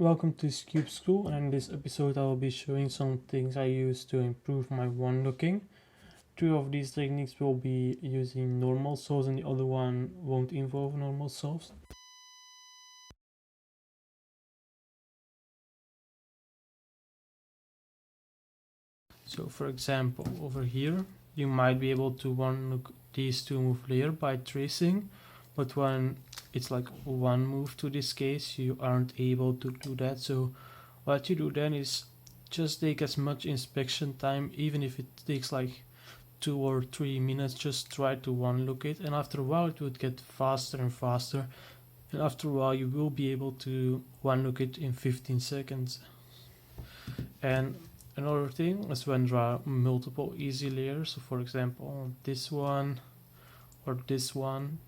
Welcome to SkewbSchool, and in this episode I will be showing some things I use to improve my one looking. Two of these techniques will be using normal solves and the other one won't involve normal solves. So for example, over here you might be able to one look these two move layer by tracing, but when it's like one move to this case you aren't able to do that. So what you do then is just take as much inspection time, even if it takes like 2 or 3 minutes. Just try to one look it, and after a while it would get faster and faster, and after a while you will be able to one look it in 15 seconds. And another thing is when there are multiple easy layers, so for example this one or this one,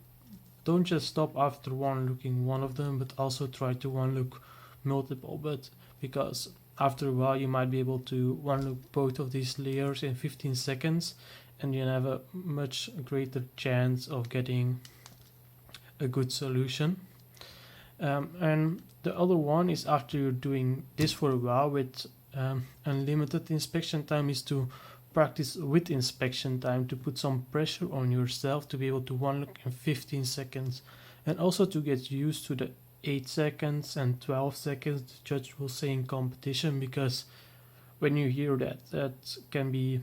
don't just stop after one looking one of them, but also try to one look multiple, but because after a while you might be able to one look both of these layers in 15 seconds and you have a much greater chance of getting a good solution. And the other one is, after you're doing this for a while with unlimited inspection time, is to practice with inspection time, to put some pressure on yourself to be able to one look in 15 seconds, and also to get used to the 8 seconds and 12 seconds the judge will say in competition, because when you hear that can be,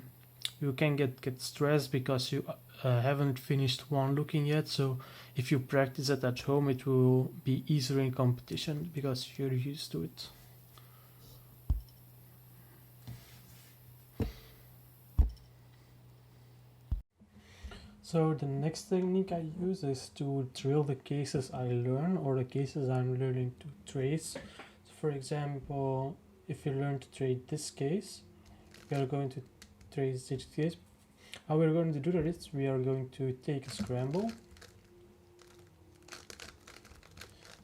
you can get stressed because you haven't finished one looking yet. So if you practice it at home it will be easier in competition because you're used to it. So the next technique I use is to drill the cases I learn, or the cases I'm learning to trace. So for example, if you learn to trace this case, we are going to trace this case. How we're going to do that is we are going to take a scramble,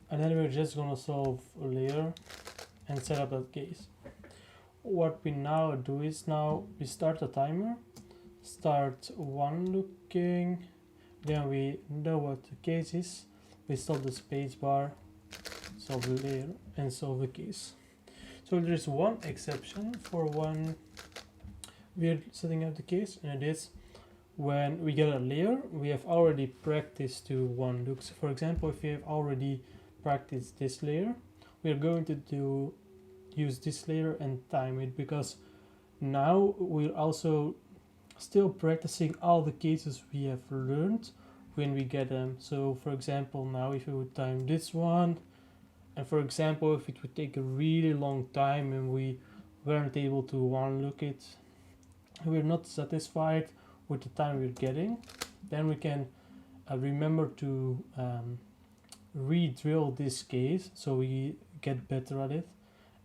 and then we're just going to solve a layer and set up that case. What we now do is, now we start a timer, start one looking, then we know what the case is, we stop the space bar, solve the layer and solve the case. So there is one exception for when we're setting up the case, and it is when we get a layer we have already practiced to one look. So for example, if we have already practiced this layer, we are going to use this layer and time it, because now we're also still practicing all the cases we have learned when we get them. So for example, now if we would time this one, and for example if it would take a really long time and we weren't able to one look it, we're not satisfied with the time we're getting, then we can remember to re-drill this case so we get better at it,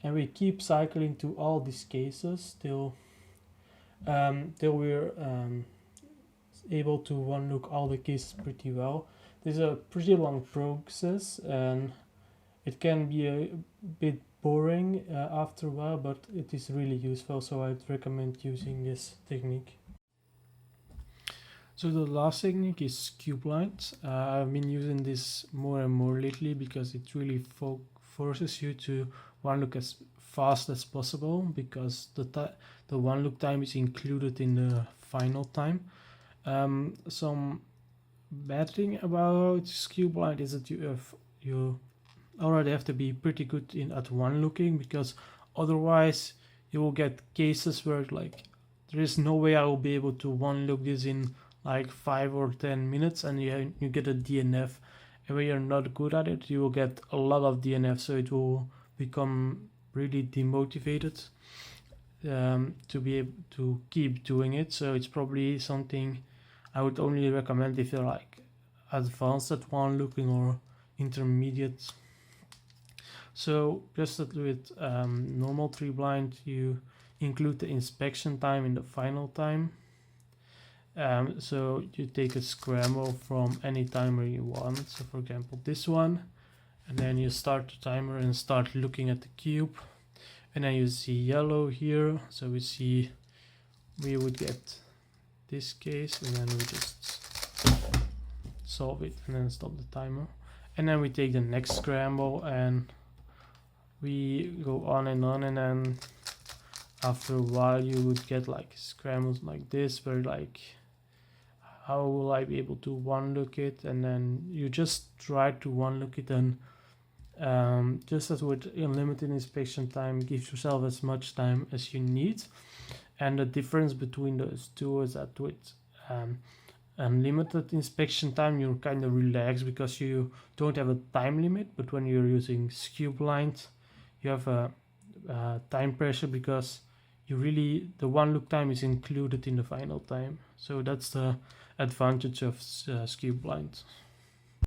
and we keep cycling to all these cases till we're able to one look all the cases pretty well. This is a pretty long process and it can be a bit boring after a while, but it is really useful, so I'd recommend using this technique. So the last technique is Skewb lines. I've been using this more and more lately because it really forces you to one look as fast as possible, because the one look time is included in the final time. Some bad thing about Skewb line is that you already have to be pretty good at one looking, because otherwise you will get cases where like there is no way I will be able to one look this in like 5 or 10 minutes, and you get a DNF, and when you're not good at it you will get a lot of DNF, so it will become really demotivated to be able to keep doing it. So it's probably something I would only recommend if you're like advanced at one looking or intermediate. So just with normal 3 blind, you include the inspection time in the final time. So you take a scramble from any timer you want, so for example this one, and then you start the timer and start looking at the cube, and then you see yellow here, so we would get this case, and then we just solve it and then stop the timer, and then we take the next scramble and we go on, and then after a while you would get like scrambles like this, where like, how will I be able to one look it? And then you just try to one look it, and just as with unlimited inspection time, give yourself as much time as you need. And the difference between those two is that with unlimited inspection time, you're kind of relaxed because you don't have a time limit. But when you're using Skewb, you have a time pressure, because the one look time is included in the final time. So that's the advantage of Skewb.